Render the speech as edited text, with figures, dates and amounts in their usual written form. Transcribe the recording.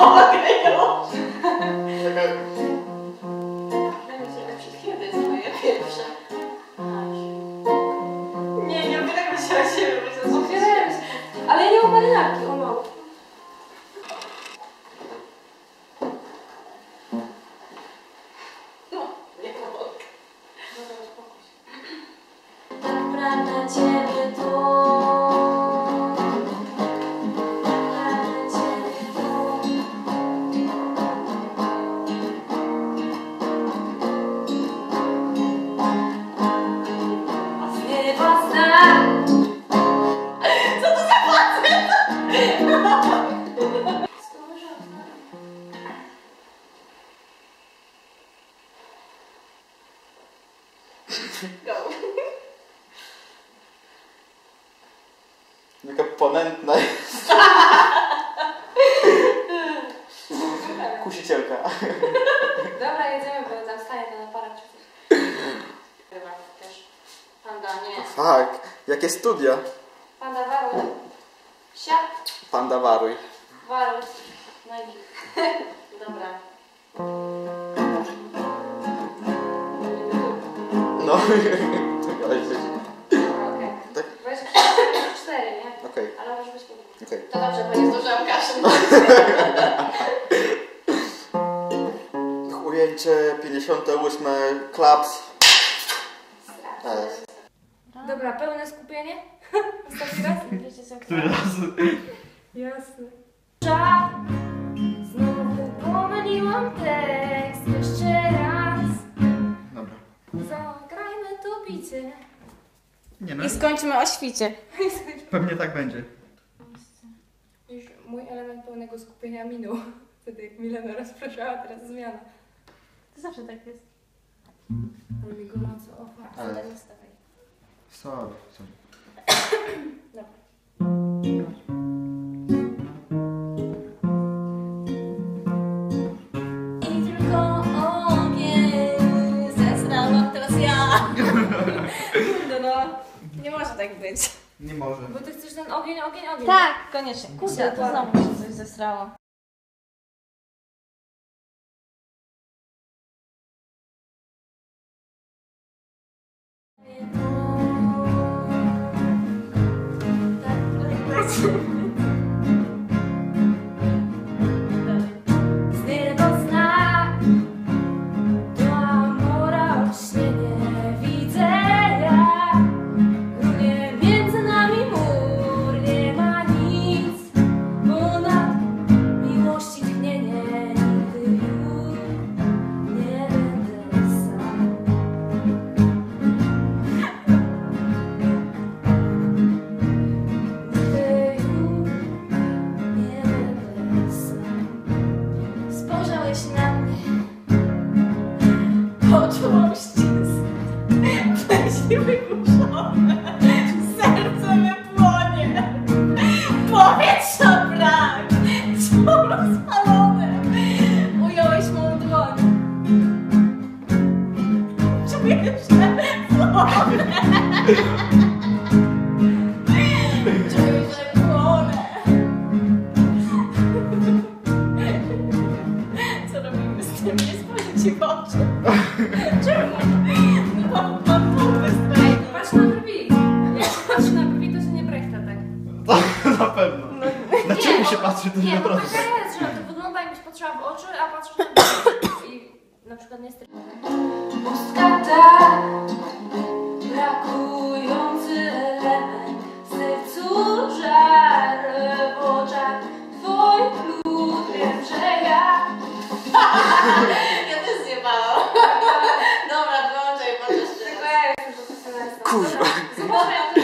mogę już. Przed chwilą to jest moje pierwsze. Nie opieram się o siebie, bo to Opierałem się. Ale ja nie mam marynarki, o mało. No, nie mogę. Dobra, uspokój się. Tak pragnę Ciebie tu. Pragnę Ciebie tu. Z nieba znak. Co to za facet? Go. Jaka ponętna jest. Kusicielka. Dobra, jedziemy, bo tam staję na aparat czy coś. Chyba też. Panda, nie. Tak, jakie studia. Panda, waruj. Siap, Panda waruj. waruj. No i dobra. No, czekaj. Okej. Tak? Weź 4, nie? Okej, Ale może być podobnie. okej. To dobrze, bo nie zdążyłam kaszy. Ujęcie 58 klaps. Dobra, pełne skupienie? Ostatni raz? Który raz? Jasne. Czas. Znowu pomyliłam tekst jeszcze raz. Dobra. Zagrajmy to bicie. Nie no, I skończymy o świcie. pewnie tak będzie. Już mój element pełnego skupienia minął. Wtedy jak Milena rozpraszała, teraz zmiana. To zawsze tak jest. Ale mi gorąco, o, Ale- ale nie stawaj. Sorry. Dobra. I tylko ogień zesrałam teraz ja. Kurde no, nie może tak być. Nie może. Bo ty chcesz ten ogień. Tak, koniecznie. Kurde, to znowu mi się coś zesrało. Z nieba znak. To amora rośnie, nie widzę ja. Runie między nami mur, nie ma nic ponad miłości tchnienie. Nigdy już nie będę sam. Nigdy już nie będę sam. Spojrzałeś na mnie, poczułam ścisk. Myśli wygłuszone, serce me płonie, powietrza brak, ciało rozpalone. Ująłeś mą dłoń, czuję, że płonę. Czuję, że płonę. Co robimy z tym? Nie spojrzę ci w oczy. Czemu? No mam pomysł. Patrz na brwi. Jak patrz na brwi, to się nie brechta tak. Na pewno. Na ciebie się patrzy, to nie Nie, bo naprawdę. taka jest, że to wygląda jakbyś patrzyła w oczy, a patrzysz na brwi. I na przykład nie stryk. Pustka ta, brakujący element. W sercu żar, w oczach twoich lud. Wiem, że ja Ja też zjebałam. Dobra, wyłączaj, bo też tylko ja jestem profesjonalistą. Kurwa. Zobaczmy, jak